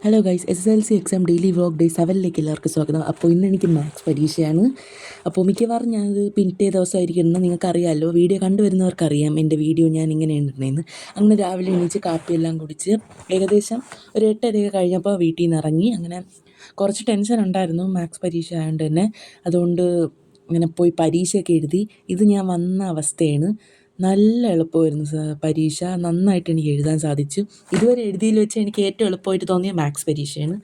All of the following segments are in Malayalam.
Hello guys, SSLC exam daily vlog day 7ലേക്ക് എല്ലാവർക്കും സ്വാഗതം. അപ്പോൾ ഇന്ന് എനിക്ക് മാത്സ് പരീക്ഷയാണ്. അപ്പോൾ മിക്കവാറും ഞാനത് പിറ്റേ ദിവസമായിരിക്കും. നിങ്ങൾക്കറിയാമല്ലോ, വീഡിയോ കണ്ടുവരുന്നവർക്കറിയാം എൻ്റെ വീഡിയോ ഞാൻ ഇങ്ങനെ ഉണ്ടെന്ന്. അങ്ങനെ രാവിലെ എണീച്ച് കാപ്പിയെല്ലാം കുടിച്ച് ഏകദേശം ഒരു 8:30 കഴിഞ്ഞപ്പോൾ വീട്ടിൽ നിന്ന് ഇറങ്ങി. അങ്ങനെ കുറച്ച് ടെൻഷൻ ഉണ്ടായിരുന്നു, മാത്സ് പരീക്ഷ ആയതുകൊണ്ട് തന്നെ. അതുകൊണ്ട് ഇങ്ങനെ പോയി പരീക്ഷയൊക്കെ എഴുതി. ഇത് ഞാൻ വന്ന അവസ്ഥയാണ്. നല്ല എളുപ്പമായിരുന്നു പരീക്ഷ. നന്നായിട്ട് എനിക്ക് എഴുതാൻ സാധിച്ചു. ഇതുവരെ എഴുതിയതിൽ വെച്ച് എനിക്ക് ഏറ്റവും എളുപ്പമായിട്ട് തോന്നിയ മാത്സ് പരീക്ഷയാണ്.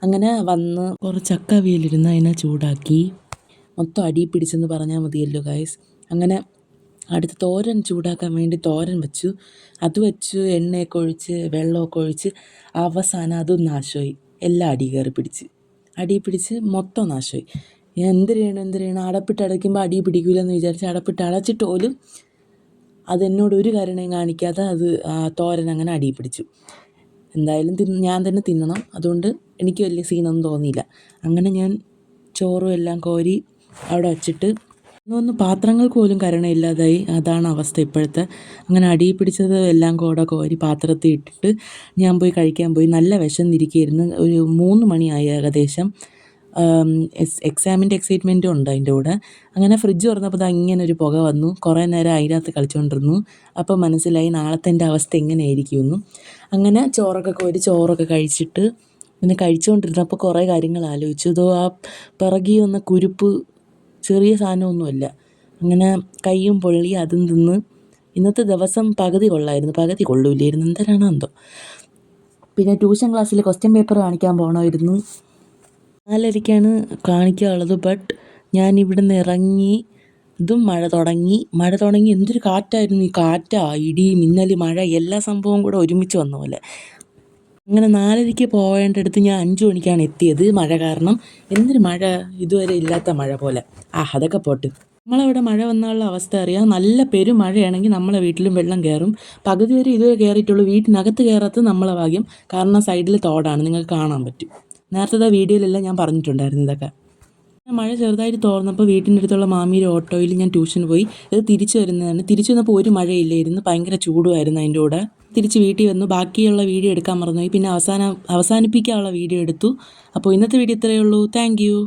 അങ്ങനെ വന്ന് കുറച്ച് ചക്ക അവിയലിരുന്ന് അതിനെ ചൂടാക്കി മൊത്തം അടി പിടിച്ചെന്ന് പറഞ്ഞാൽ മതിയല്ലോ ഗൈസ്. അങ്ങനെ അടുത്ത് തോരൻ ചൂടാക്കാൻ വേണ്ടി തോരൻ വെച്ചു. അത് വെച്ച് എണ്ണയൊക്കെ ഒഴിച്ച് വെള്ളമൊക്കെ ഒഴിച്ച് അവസാനം അതും നാശമായി. എല്ലാം അടി പിടിച്ച് മൊത്തം നാശമായി. ഞാൻ എന്ത് ചെയ്യണം അടപ്പിട്ട് അടയ്ക്കുമ്പോൾ അടി പിടിക്കില്ലെന്ന് വിചാരിച്ച് അടപ്പിട്ട് അടച്ചിട്ട് പോലും അതെന്നോട് ഒരു കരുണയും കാണിക്കാതെ തോരൻ അങ്ങനെ അടി പിടിച്ചു. എന്തായാലും ഞാൻ തന്നെ തിന്നണം, അതുകൊണ്ട് എനിക്ക് വലിയ സീനൊന്നും തോന്നിയില്ല. അങ്ങനെ ഞാൻ ചോറും എല്ലാം കോരി അവിടെ വച്ചിട്ട് ഒന്ന് പാത്രങ്ങൾക്ക് പോലും കരുണയില്ലാതായി. അതാണ് അവസ്ഥ ഇപ്പോഴത്തെ. അങ്ങനെ അടി പിടിച്ചത് എല്ലാം കൂടെ കോരി പാത്രത്തിൽ ഇട്ടിട്ട് ഞാൻ പോയി കഴിക്കാൻ പോയി. നല്ല വിശന്നിരിക്കുകയായിരുന്നു. ഒരു 3 മണിയായി ഏകദേശം. എക്സാമിൻ്റെ എക്സൈറ്റ്മെൻറ്റും ഉണ്ട് അതിൻ്റെ കൂടെ. അങ്ങനെ ഫ്രിഡ്ജ് തുറന്നപ്പോൾ ഇങ്ങനൊരു പുക വന്നു. കുറേ നേരം അതിനകത്ത് കളിച്ചുകൊണ്ടിരുന്നു. അപ്പോൾ മനസ്സിലായി നാളത്തെ എൻ്റെ അവസ്ഥ എങ്ങനെയായിരിക്കുമെന്ന്. അങ്ങനെ ചോറൊക്കെ കഴിച്ചിട്ട് പിന്നെ കഴിച്ചുകൊണ്ടിരുന്നപ്പോൾ കുറേ കാര്യങ്ങൾ ആലോചിച്ചു. ഇതോ ആ പിറകി വന്ന കുരുപ്പ് ചെറിയ സാധനമൊന്നുമല്ല. അങ്ങനെ കയ്യും പൊള്ളി, അതും തിന്ന്. ഇന്നത്തെ ദിവസം പകുതി കൊള്ളൂലായിരുന്നു. എന്തരാണോ എന്തോ. പിന്നെ ട്യൂഷൻ ക്ലാസ്സിൽ ക്വസ്റ്റ്യൻ പേപ്പർ കാണിക്കാൻ പോകണമായിരുന്നു. 4:30ക്കാണ് കാണിക്കാനുള്ളത്. ബട്ട് ഞാൻ ഇവിടുന്ന് ഇറങ്ങി, ഇതും മഴ തുടങ്ങി. എന്തൊരു കാറ്റായിരുന്നു! ഈ കാറ്റാ, ഇടി, മിന്നൽ, മഴ എല്ലാ സംഭവവും കൂടെ ഒരുമിച്ച് വന്ന പോലെ. അങ്ങനെ 4:30ക്ക് പോവേണ്ടടുത്ത് ഞാൻ 5 മണിക്കാണ് എത്തിയത്. മഴ കാരണം. എന്തൊരു മഴ! ഇതുവരെ ഇല്ലാത്ത മഴ പോലെ. അതൊക്കെ പോട്ട്. നമ്മളവിടെ മഴ വന്നാലുള്ള അവസ്ഥ അറിയാം. നല്ല പെരുമഴയാണെങ്കിൽ നമ്മളെ വീട്ടിലും വെള്ളം കയറും. പകുതി വരെ ഇതുവരെ കയറിയിട്ടുള്ളൂ. വീട്ടിനകത്ത് കയറാത്തത് നമ്മളെ ഭാഗ്യം. കാരണം സൈഡിൽ തോടാണ്, നിങ്ങൾക്ക് കാണാൻ പറ്റും. നേരത്തെ വീഡിയോയിലെല്ലാം ഞാൻ പറഞ്ഞിട്ടുണ്ടായിരുന്നു ഇതൊക്കെ. മഴ ചെറുതായിട്ട് തോർന്നപ്പോൾ വീട്ടിൻ്റെ അടുത്തുള്ള മാമിയുടെ ഓട്ടോയിൽ ഞാൻ ട്യൂഷന് പോയി. ഇത് തിരിച്ചു വന്നപ്പോൾ ഒരു മഴയില്ലായിരുന്നു, ഭയങ്കര ചൂടുമായിരുന്നു അതിൻ്റെ കൂടെ. തിരിച്ച് വീട്ടിൽ വന്നു. ബാക്കിയുള്ള വീഡിയോ എടുക്കാൻ മറന്നുപോയി. പിന്നെ അവസാനിപ്പിക്കാനുള്ള വീഡിയോ എടുത്തു. അപ്പോൾ ഇന്നത്തെ വീഡിയോ ഇത്രയേ ഉള്ളൂ. Thank you.